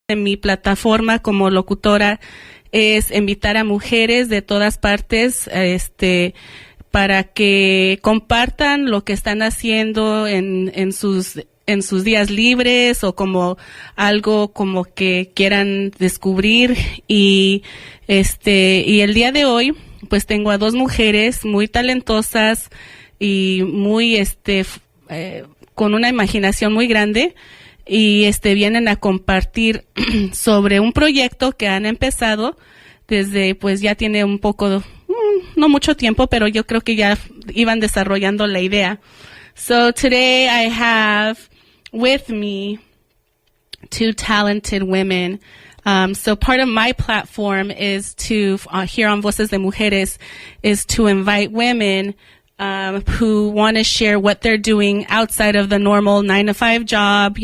En mi plataforma como locutora es invitar a mujeres de todas partes, para que compartan lo que están haciendo en sus días libres o como algo como que quieran descubrir y el día de hoy pues tengo a dos mujeres muy talentosas y muy con una imaginación muy grande y vienen a compartir sobre un proyecto que han empezado desde, pues ya tiene un poco, no mucho tiempo, pero yo creo que ya iban desarrollando la idea. So today I have with me two talented women. So part of my platform is to, here on Voces de Mujeres, is to invite women who want to share what they're doing outside of the normal 9-to-5 job,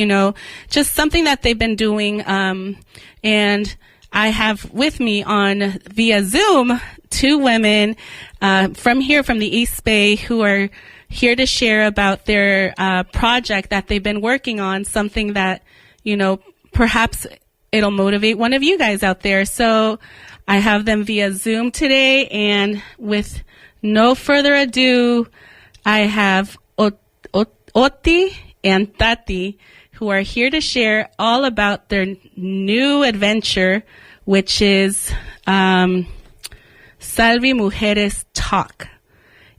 just something that they've been doing. And I have with me on via Zoom two women from here, from the East Bay, who are here to share about their project that they've been working on, something that, perhaps it'll motivate one of you guys out there. So I have them via Zoom today, and with no further ado, I have Oti and Tati, who are here to share all about their new adventure, which is SALVI Mujeres Talk.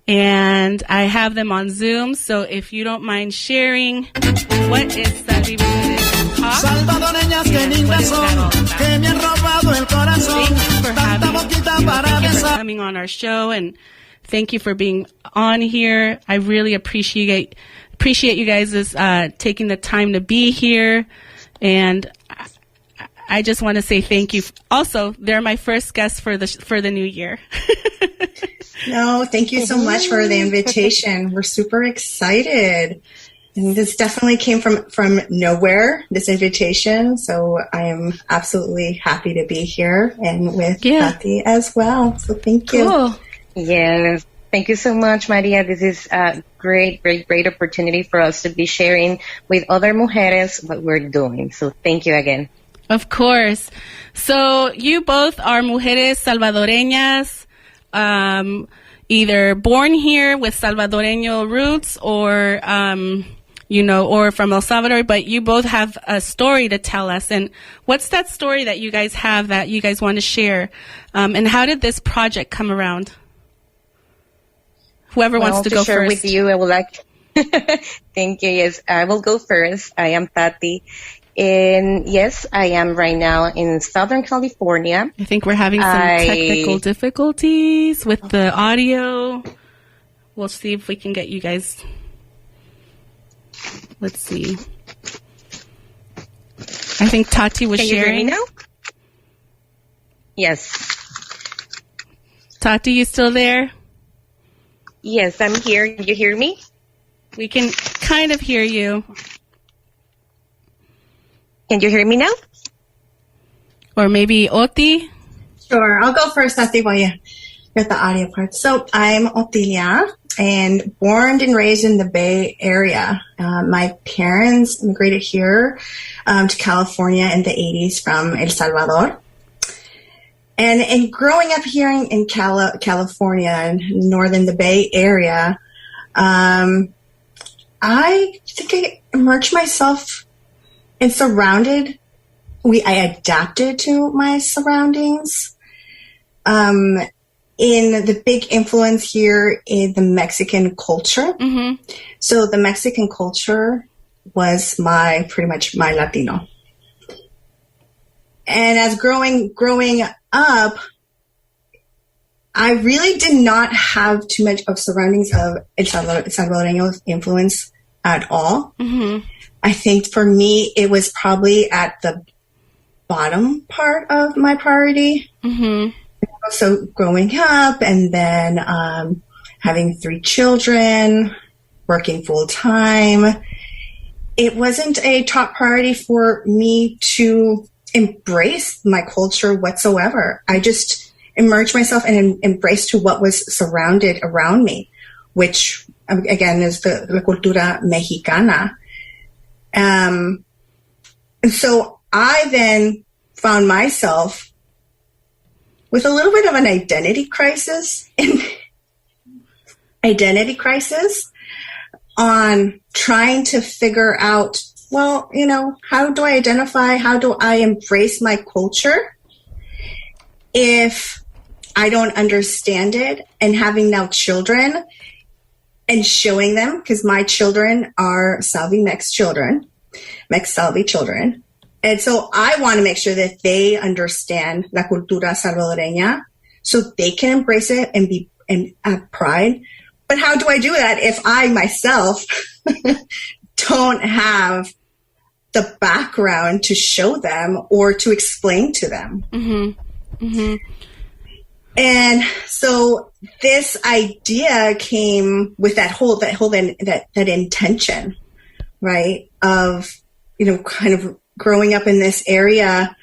And I have them on Zoom, so if you don't mind sharing, what is SALVI Mujeres Talk? Salvadoreñas que lindas son, que me han robado el corazón. Tanta boquita para Thank you for besar. coming on our show, and thank you for being on here. I really appreciate you guys taking the time to be here, and I just want to say thank you. Also, they're my first guests for the new year. No, thank you so much for the invitation. We're super excited. And this definitely came from nowhere, this invitation. So I am absolutely happy to be here and with Tati as well. So thank you. Cool. Yes. Thank you so much, Maria. This is a great opportunity for us to be sharing with other mujeres what we're doing. So thank you again. Of course. So you both are mujeres salvadoreñas, either born here with Salvadoreño roots or, or from El Salvador, but you both have a story to tell us. And what's that story that you guys have that you guys want to share? And how did this project come around? Whoever wants to go share first. With you, I would like. Thank you. Yes, I will go first. I am Tati. And yes, I am right now in Southern California. I think we're having some technical difficulties with the audio. We'll see if we can get you guys. Let's see. I think Tati was sharing. Can you hear me now? Yes. Tati, you still there? Yes, I'm here. Can you hear me? We can kind of hear you. Can you hear me now? Or maybe Oti? Sure. I'll go first, Tati, while you get the audio part. So I'm Otilia, and born and raised in the Bay Area. My parents immigrated here to California in the 80s from El Salvador. And growing up here in California, northern the Bay Area, I think I immersed myself and I adapted to my surroundings. In the big influence here in the Mexican culture. Mm-hmm. So the Mexican culture was pretty much my Latino. And as growing up, I really did not have too much of surroundings of El Salvadoreño influence at all. Mm-hmm. I think for me, it was probably at the bottom part of my priority. Mm-hmm. So growing up and then having 3 children, working full time, it wasn't a top priority for me to embrace my culture whatsoever. I just immersed myself and embraced to what was surrounded around me, which again is the cultura mexicana. And so I then found myself with a little bit of an identity crisis on trying to figure out, well, how do I identify? How do I embrace my culture if I don't understand it? And having now children and showing them, because my children are SALVI Mex SALVI children. And so I want to make sure that they understand la cultura salvadoreña so they can embrace it and have pride. But how do I do that if I myself don't have the background to show them or to explain to them? Mm-hmm. Mm-hmm. And so this idea came with that intention, right? Of, kind of growing up in this area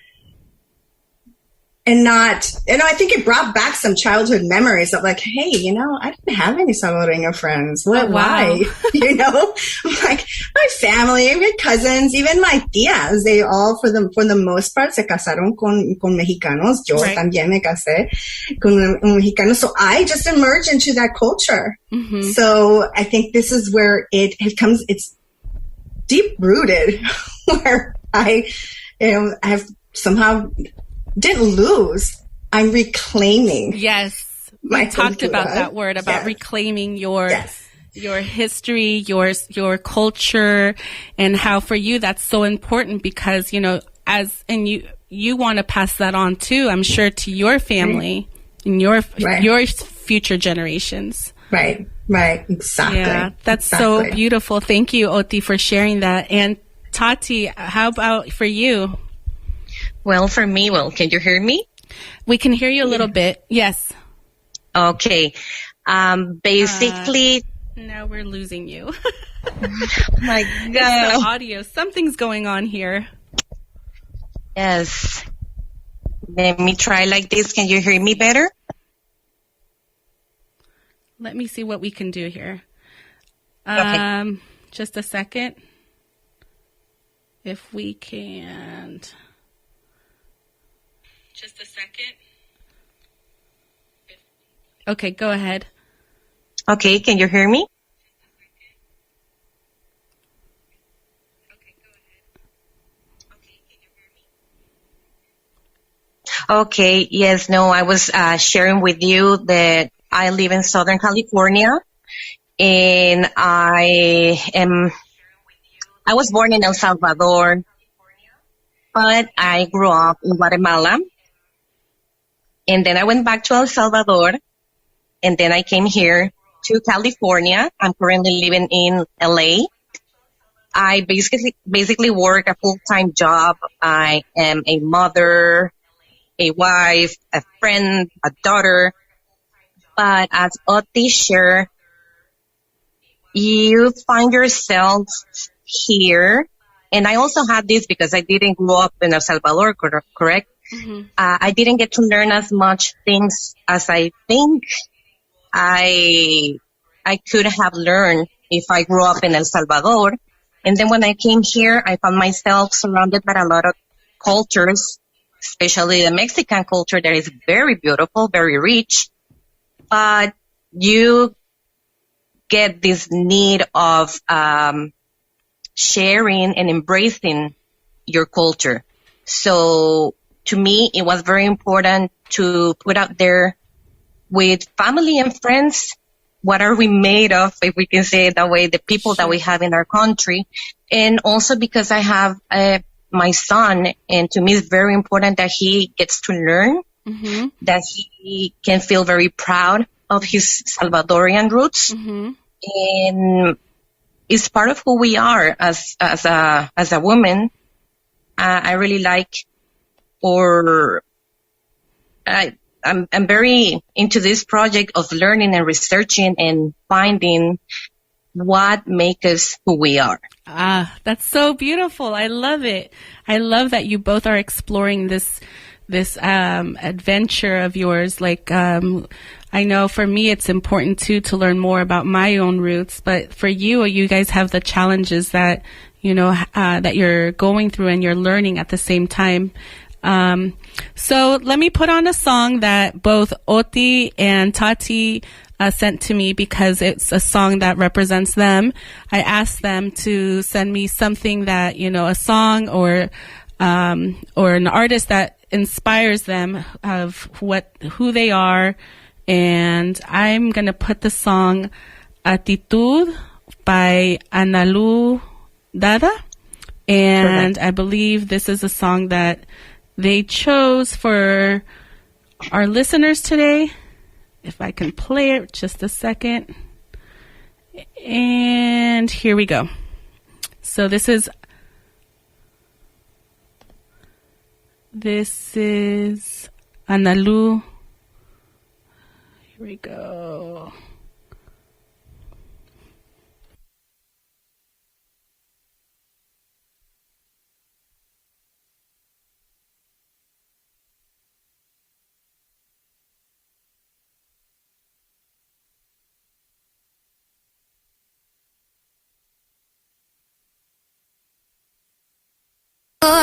and I think it brought back some childhood memories of like, hey, I didn't have any Salvadoreño friends. What? Oh, wow. Why? Like my family, my cousins, even my tías, they all, for the most part, se casaron con mexicanos. Yo también me casé con un mexicano. So I just emerged into that culture. Mm-hmm. So I think this is where it comes, it's deep rooted where I have somehow didn't lose. I'm reclaiming. Yes. We talked about that word, about reclaiming your history, your culture, and how for you that's so important because, you want to pass that on too, I'm sure, to your family and your future generations. Right. Exactly. Yeah, that's so beautiful. Thank you, Oti, for sharing that. And Tati, how about for you? Well, for me, can you hear me? We can hear you a little bit. Yes. Okay. Basically. Now we're losing you. My God. It's the audio. Something's going on here. Yes. Let me try like this. Can you hear me better? Let me see what we can do here. Okay. Just a second. If we can't. Just a second. Okay, go ahead. Okay, can you hear me? Okay, yes, no, I was sharing with you that I live in Southern California, and I was born in El Salvador, but I grew up in Guatemala. And then I went back to El Salvador, and then I came here to California. I'm currently living in LA. I basically work a full-time job. I am a mother, a wife, a friend, a daughter. But as Oti shared, you find yourself here. And I also had this because I didn't grow up in El Salvador, correct? Mm-hmm. I didn't get to learn as much things as I think I could have learned if I grew up in El Salvador. And then when I came here, I found myself surrounded by a lot of cultures, especially the Mexican culture that is very beautiful, very rich. But you get this need of sharing and embracing your culture. So to me, it was very important to put out there with family and friends, what are we made of, if we can say it that way, the people that we have in our country. And also because I have my son, and to me it's very important that he gets to learn, mm-hmm. that he can feel very proud of his Salvadorian roots. Mm-hmm. And it's part of who we are as a woman. I really like, I'm very into this project of learning and researching and finding what makes us who we are. Ah, that's so beautiful. I love it. I love that you both are exploring this adventure of yours. Like, I know for me it's important too to learn more about my own roots, but for you guys have the challenges that, that you're going through and you're learning at the same time. So let me put on a song that both Oti and Tati sent to me because it's a song that represents them. I asked them to send me something that, a song or an artist that inspires them of who they are. And I'm going to put the song Actitud by Analu Dada. And I believe this is a song that they chose for our listeners today. If I can play it just a second. And here we go. So this is Analu. Here we go.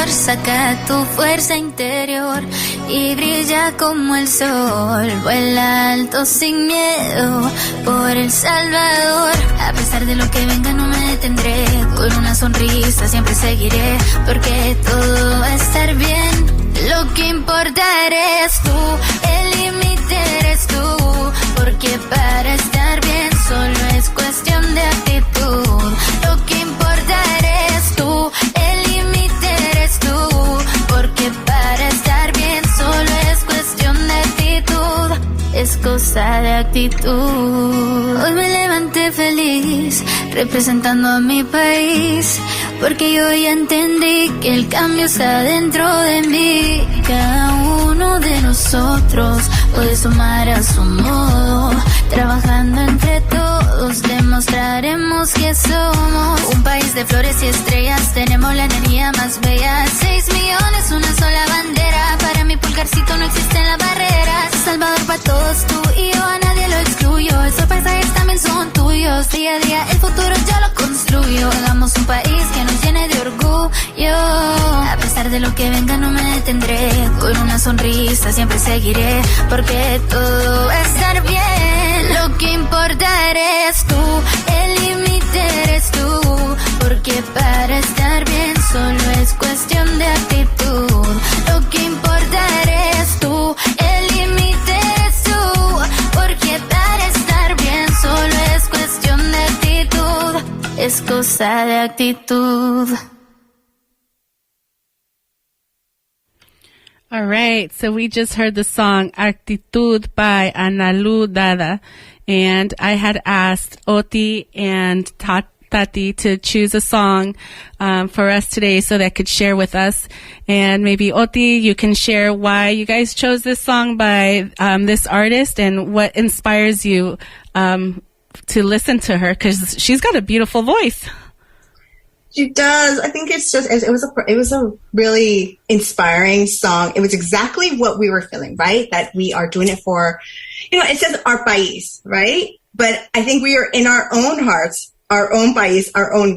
Saca tu fuerza interior y brilla como el sol. Vuela alto sin miedo por El Salvador. A pesar de lo que venga no me detendré. Con una sonrisa siempre seguiré, porque todo va a estar bien. Lo que importa eres tú, el límite eres tú, porque para estar bien solo es cuestión de actitud. Lo que importa eres tú, el límite eres tú, porque para estar bien solo es cuestión de actitud. Es cosa de actitud. Hoy me levanté feliz, representando a mi país, porque yo ya entendí que el cambio está dentro de mí. Cada uno de nosotros puede sumar a su modo. Trabajando entre todos demostraremos que somos un país de flores y estrellas. Tenemos la energía más bella. 6 millones, una sola bandera. Para mi pulgarcito no existen las barreras. Salvador para todos, tú y yo, a nadie lo excluyo. Esos paisajes también son tuyos. Día a día el futuro yo lo construyo. Hagamos un país que nos llene de orgullo. A pesar de lo que venga no me detendré. Con una sonrisa siempre seguiré, porque todo va a estar bien. Lo que importa eres tú, el límite eres tú, porque para estar bien solo es cuestión de actitud. Lo que importa eres tú, el límite eres tú, porque para estar bien solo es cuestión de actitud. Es cosa de actitud. All right, so we just heard the song Actitud by Analu Dada, and I had asked Oti and Tati to choose a song for us today so they could share with us. And maybe Oti, you can share why you guys chose this song by this artist and what inspires you to listen to her, because she's got a beautiful voice. She does. I think it's just, it was a really inspiring song. It was exactly what we were feeling, right? That we are doing it for, it says our país, right? But I think we are in our own hearts, our own país,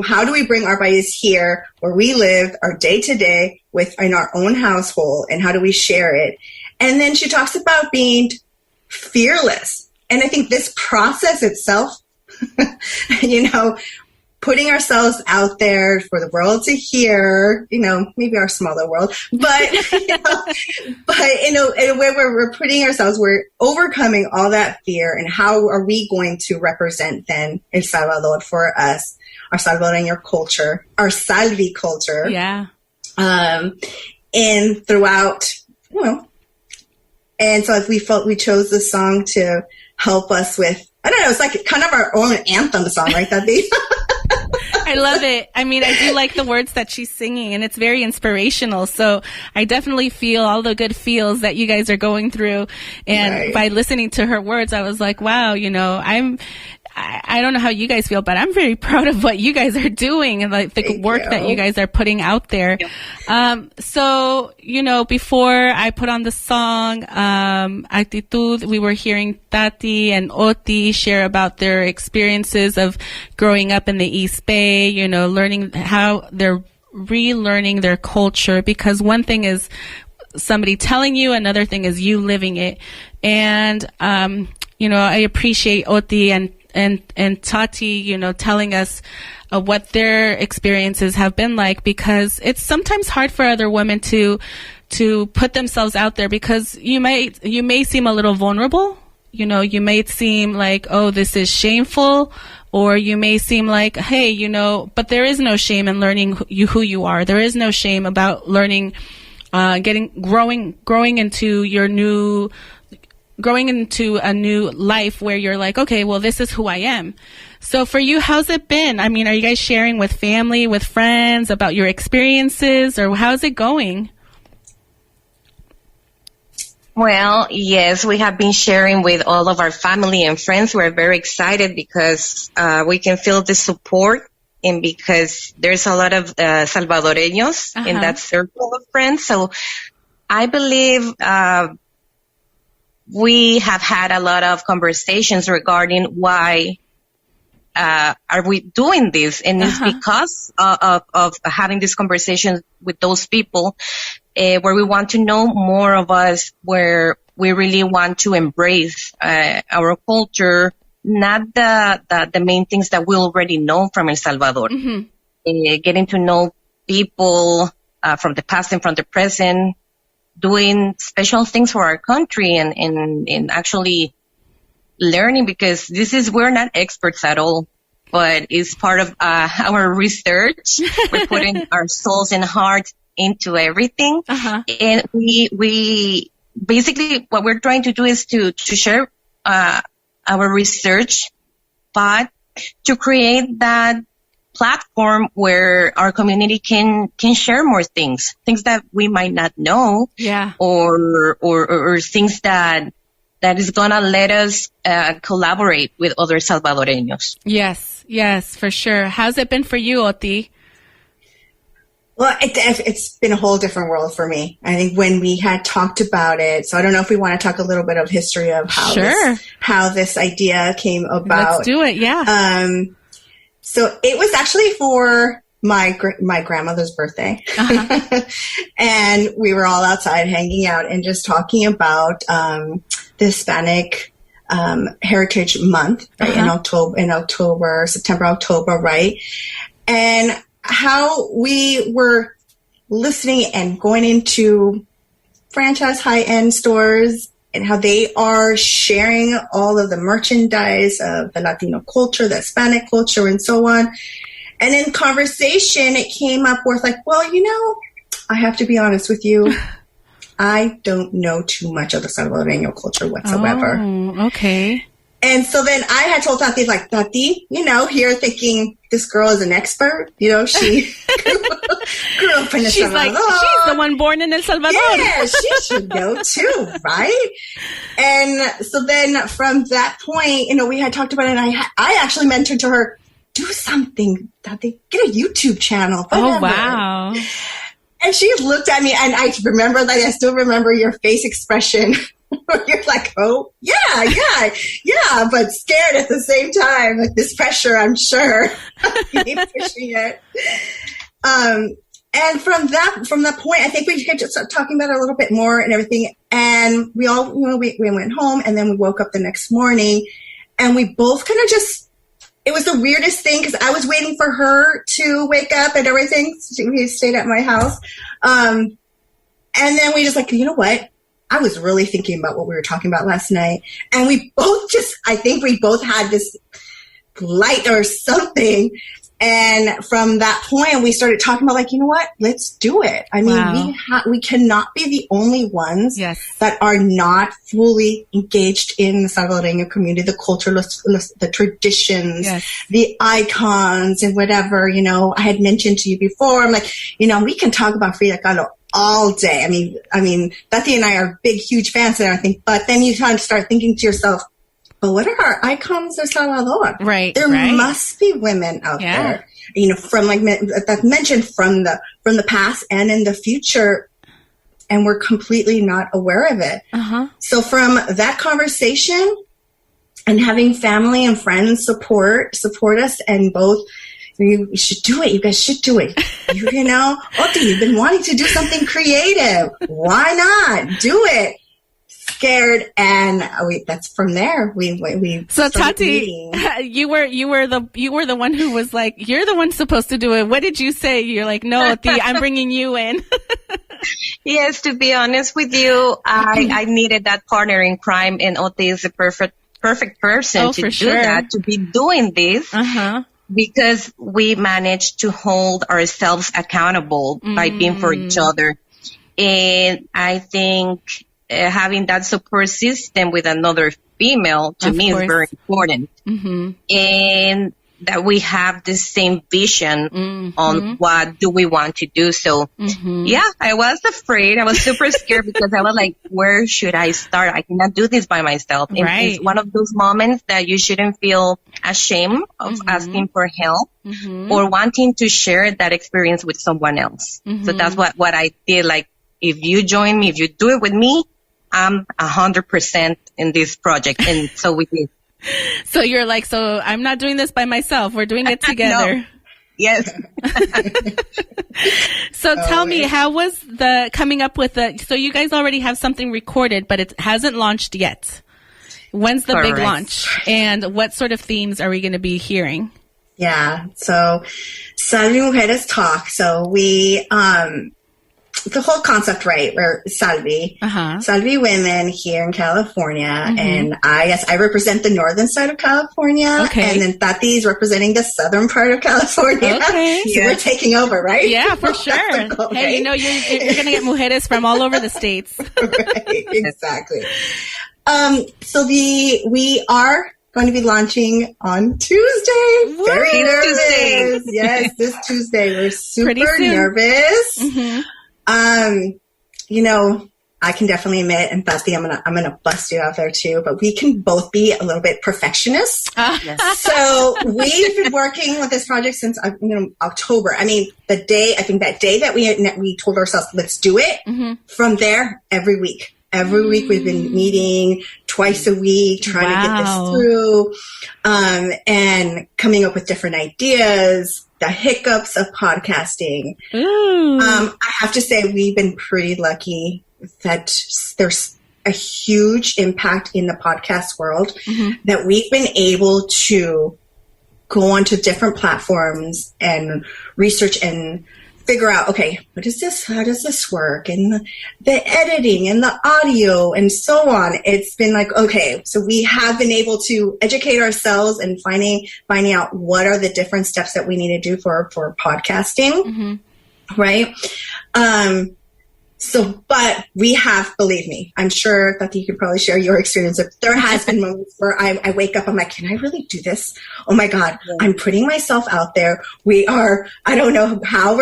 how do we bring our país here where we live, our day to day in our own household, and how do we share it? And then she talks about being fearless. And I think this process itself, putting ourselves out there for the world to hear, maybe our smaller world, but, but in a way where we're putting ourselves, we're overcoming all that fear. And how are we going to represent then El Salvador for us, our Salvadoreño culture, our SALVI culture. Yeah. And throughout, and so we felt we chose this song to help us with, I don't know, it's like kind of our own anthem song, right, Tati? I love it. I mean, I do like the words that she's singing, and it's very inspirational. So I definitely feel all the good feels that you guys are going through. And by listening to her words, I was like, wow, I don't know how you guys feel, but I'm very proud of what you guys are doing and like the work that you guys are putting out there. So, before I put on the song, Actitud, we were hearing Tati and Oti share about their experiences of growing up in the East Bay, learning how they're relearning their culture, because one thing is somebody telling you, another thing is you living it. And, I appreciate Oti and Tati, telling us what their experiences have been like, because it's sometimes hard for other women to put themselves out there, because you may seem a little vulnerable. You may seem like, oh, this is shameful, or you may seem like, hey, but there is no shame in learning who you are. There is no shame about learning, growing into a new life where you're like, okay, well, this is who I am. So for you, how's it been? I mean, are you guys sharing with family, with friends about your experiences, or how's it going? Well, yes, we have been sharing with all of our family and friends. We're very excited because we can feel the support, and because there's a lot of Salvadoreños in that circle of friends. So I believe we have had a lot of conversations regarding why are we doing this, and it's because of having this conversation with those people where we want to know more of us, where we really want to embrace our culture, not the main things that we already know from El Salvador. Getting to know people from the past and from the present, doing special things for our country, and actually learning, because we're not experts at all, but it's part of our research. We're putting our souls and hearts into everything. And we basically, what we're trying to do is to share our research, but to create that platform where our community can share more things that we might not know, or things that is gonna let us collaborate with other Salvadoreños. Yes, for sure. How's it been for you, Oti? Well, it's been a whole different world for me. I think when we had talked about it, so I don't know if we want to talk a little bit of history of how this idea came about. Let's do it, yeah. So it was actually for my grandmother's birthday. And we were all outside hanging out and just talking about the Hispanic Heritage Month, right? in September, October, right? And how we were listening and going into franchise high-end stores, and how they are sharing all of the merchandise of the Latino culture, the Hispanic culture, and so on. And in conversation, it came up with like, well, I have to be honest with you. I don't know too much of the Salvadoreño culture whatsoever. Oh, okay. And so then I had told Tati, like, Tati, here thinking this girl is an expert. She grew up in El Salvador. She's like, she's the one born in El Salvador. Yeah, she should know too, right? And so then from that point, we had talked about it, and I actually mentioned to her, do something, Tati, get a YouTube channel. Whatever. Oh, wow. And she looked at me, and I still remember your face expression. You're like, oh, yeah, but scared at the same time. Like this pressure, I'm sure. You keep pushing it. And from that point, I think we could just start talking about it a little bit more and everything. And we all, we went home, and then we woke up the next morning, and we both kind of it was the weirdest thing, because I was waiting for her to wake up and everything. We stayed at my house. And then we just like, you know what? I was really thinking about what we were talking about last night. And we both I think we both had this light or something. And from that point, we started talking about like, you know what? Let's do it. I mean, we cannot be the only ones that are not fully engaged in the Salvadoreño community, the culture, the traditions, the icons, and whatever. I had mentioned to you before, I'm like, we can talk about Frida Kahlo all day. I mean, Tati and I are big, huge fans and everything, but then you kind of start thinking to yourself, but what are our icons of Salvador? Right. There must be women out there, you know, from like that mentioned from the past and in the future, and we're completely not aware of it. So from that conversation and having family and friends support us, and both, you should do it. You guys should do it. You know, Oti, you've been wanting to do something creative. Why not do it? Scared, and that's from there. We so Tati, you were the one who was like, you're the one supposed to do it. What did you say? You're like, no, Oti, I'm bringing you in. Yes, to be honest with you, I needed that partner in crime, and Oti is the perfect person to do that, to be doing this. Because we managed to hold ourselves accountable by being for each other. And I think having that support system with another female, to me, is very important. And that we have the same vision on what do we want to do. So, yeah, I was afraid. I was super scared because I was like, where should I start? I cannot do this by myself. And it's one of those moments that you shouldn't feel ashamed of asking for help or wanting to share that experience with someone else. So that's what I did. Like, if you join me, if you do it with me, I'm 100% in this project. And so we did. So you're like, so I'm not doing this by myself. We're doing it together. No. Yes. So tell me, how was the coming up with so you guys already have something recorded, but it hasn't launched yet. When's the big launch? And what sort of themes are we going to be hearing? Yeah. So SALVI Mujeres talk. So we, the whole concept, right? We're SALVI, SALVI women here in California, and I represent the northern side of California, and then Tati's representing the southern part of California. So we're taking over, right? Yeah, for sure. Goal, hey, right? You know, you're going to get mujeres from all over the states. Right, exactly. So we are going to be launching on Tuesday. Woo! Very nervous. Yes, this Tuesday. We're super nervous. You know, I can definitely admit, and Tati, I'm gonna bust you out there too, but we can both be a little bit perfectionists. So we've been working with this project since October. I mean, that day that we told ourselves, let's do it. From there, every week we've been meeting twice a week, trying to get this through, and coming up with different ideas. The hiccups of podcasting. I have to say we've been pretty lucky that there's a huge impact in the podcast world, that we've been able to go onto different platforms and research and figure out, okay, what is this? How does this work? And the editing and the audio and so on. It's been like, okay, so we have been able to educate ourselves and finding out what are the different steps that we need to do for podcasting. Right. But we have, believe me, I'm sure that you can probably share your experience. There has been moments where I wake up, I'm like, can I really do this? Oh my God, I'm putting myself out there. I don't know how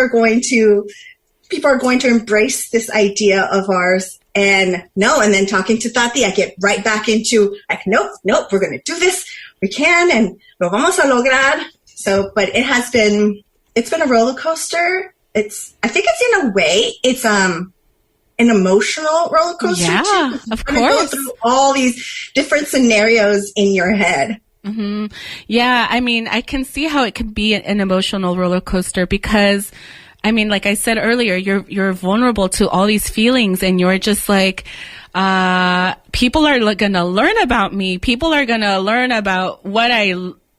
people are going to embrace this idea of ours. And then talking to Tati, I get right back into like, nope, we're going to do this. We can, and lo vamos a lograr. So, but it's been a roller coaster. I think it's in a way, it's, an emotional roller coaster. Yeah, of course. Go through all these different scenarios in your head. Yeah, I mean, I can see how it could be an emotional roller coaster because, I mean, like I said earlier, you're vulnerable to all these feelings, and you're just like, people are gonna learn about me. People are gonna learn about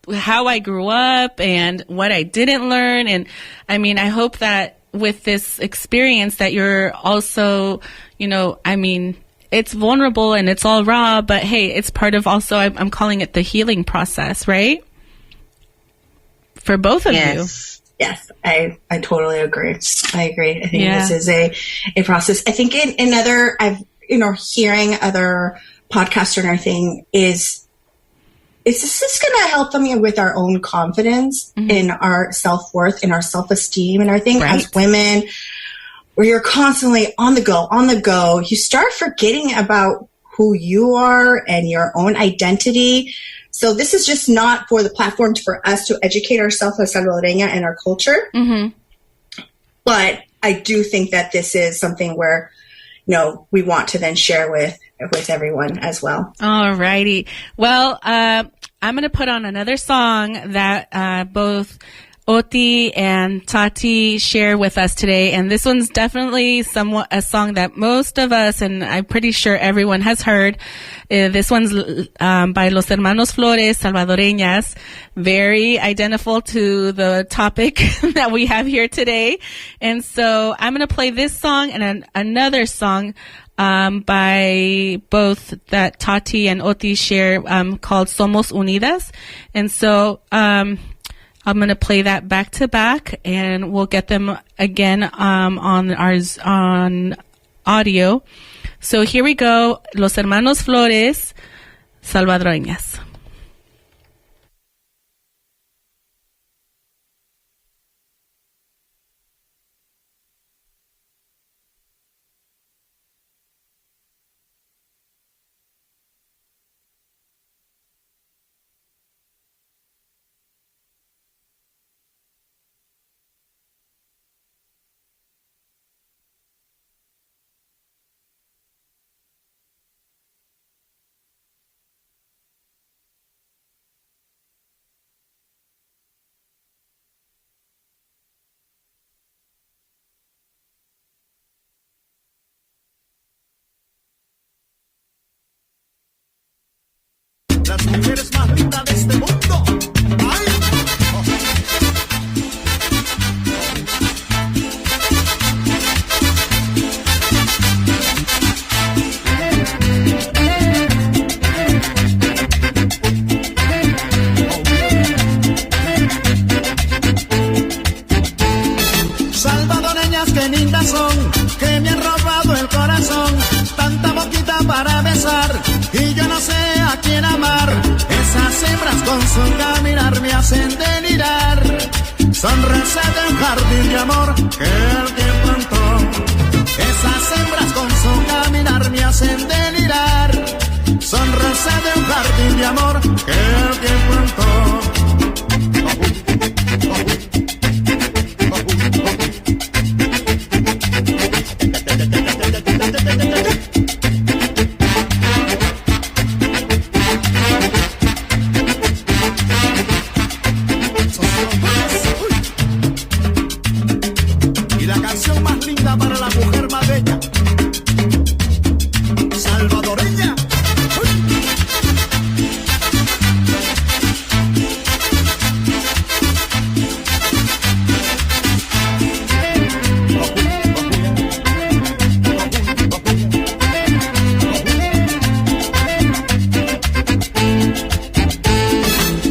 how I grew up and what I didn't learn. And I mean, I hope that with this experience that you're also, you know, I mean, it's vulnerable and it's all raw, but hey, it's part of also, I'm calling it the healing process, right? For both of you. Yes, I totally agree. I agree. I think this is a process. I think in other, hearing other podcasts and everything it's just going to help them with our own confidence in our self-worth and our self-esteem and everything. As women, where you're constantly on the go, you start forgetting about who you are and your own identity. So this is just not for the platform for us to educate ourselves as Salvadoreña and our culture. But I do think that this is something where, we want to then share with everyone as well. All righty. Well, I'm going to put on another song that both Oti and Tati share with us today. And this one's definitely somewhat a song that most of us, and I'm pretty sure everyone has heard. This one's by Los Hermanos Flores, Salvadoreñas. Very identical to the topic that we have here today. And so I'm going to play this song and another song by both that Tati and Oti share called Somos Unidas. And so I'm going to play that back to back, and we'll get them again on audio. So here we go. Los Hermanos Flores, Salvadoreñas. Las mujeres más lindas de este mundo. ¡Ay! Salvadoreñas que lindas son, que me han robado el corazón. Tanta boquita para besar y yo no sé a quién amar. Esas hembras con su caminar me hacen delirar. Son rosas de un jardín de amor que alguien plantó. Esas hembras con su caminar me hacen delirar. Son rosas de un jardín de amor que alguien plantó. Y la canción más linda para la mujer más bella, salvadoreña.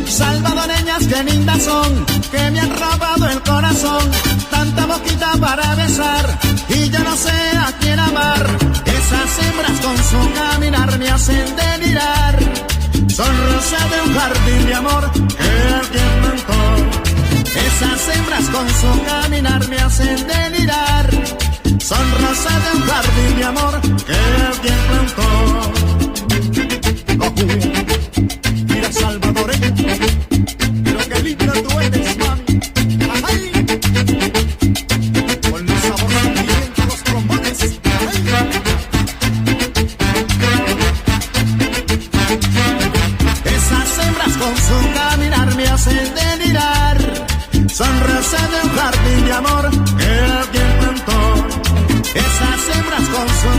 Salvadoreñas que lindas son, que me han robado el corazón. Tanta boquita para besar y yo no sé a quién amar. Esas hembras con su caminar me hacen delirar. Son rosas de un jardín de amor que alguien plantó. Esas hembras con su caminar me hacen delirar. Son rosas de un jardín de amor que alguien plantó. Mira salvadoreña, pero qué linda tú eres, mami. ¡Ay! Con los sabores sentimientos, los trombones. Esas hembras con su caminar me hacen delirar. Son rosas de un jardín de amor que alguien plantó. Esas hembras con su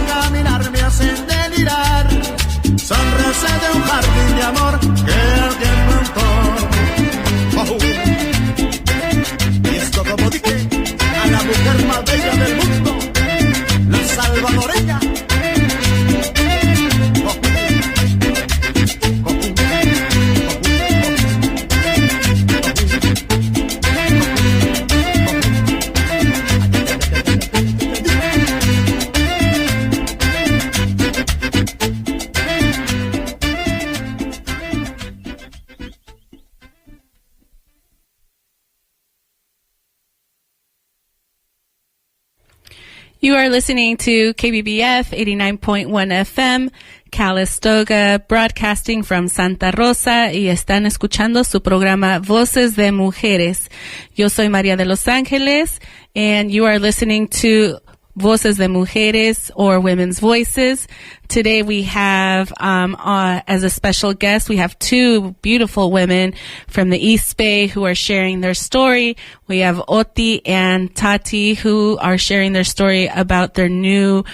You are listening to KBBF 89.1 FM, Calistoga, broadcasting from Santa Rosa, y están escuchando su programa Voces de Mujeres. Yo soy María de Los Ángeles, and you are listening to Voces de Mujeres, or Women's Voices. Today we have, as a special guest, we have two beautiful women from the East Bay who are sharing their story. We have Oti and Tati who are sharing their story about their new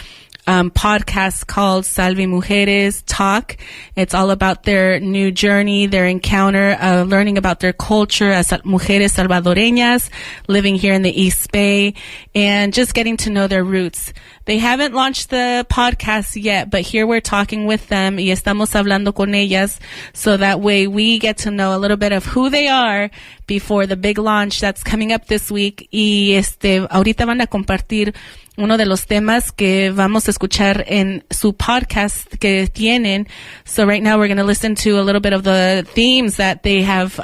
podcast called SALVI Mujeres Talk. It's all about their new journey, their encounter, learning about their culture as mujeres salvadoreñas living here in the East Bay, and just getting to know their roots. They haven't launched the podcast yet, but here we're talking with them y estamos hablando con ellas, so that way we get to know a little bit of who they are before the big launch that's coming up this week. Y ahorita van a compartir uno de los temas que vamos a escuchar en su podcast que tienen. So right now we're going to listen to a little bit of the themes that they have,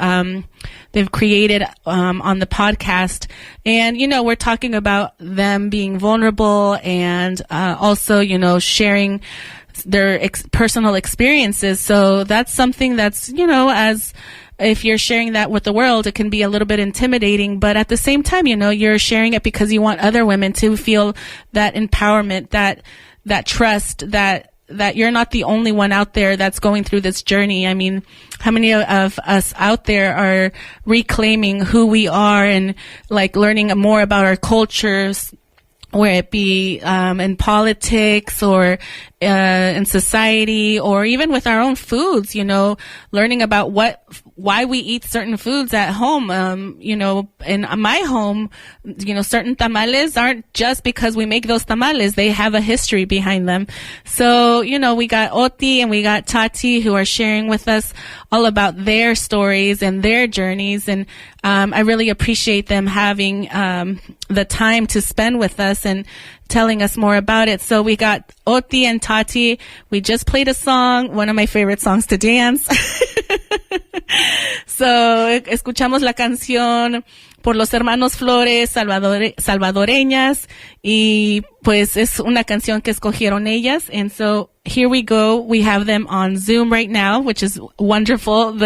they've created, on the podcast. And, you know, we're talking about them being vulnerable and, also, you know, sharing their personal experiences. So that's something that's, you know, as if you're sharing that with the world, it can be a little bit intimidating, but at the same time, you know, you're sharing it because you want other women to feel that empowerment, that trust, that you're not the only one out there that's going through this journey. I mean, how many of us out there are reclaiming who we are and like learning more about our cultures, where it be in politics or in society, or even with our own foods, you know, learning about why we eat certain foods at home. You know, in my home, you know, certain tamales aren't just because we make those tamales. They have a history behind them. So, you know, we got Oti and we got Tati who are sharing with us all about their stories and their journeys. And I really appreciate them having the time to spend with us and telling us more about it. So we got Oti and Tati. We just played a song, one of my favorite songs to dance. So escuchamos la canción por los hermanos Flores salvadoreñas, y pues es una canción que escogieron ellas. And so here we go. We have them on Zoom right now, which is wonderful. The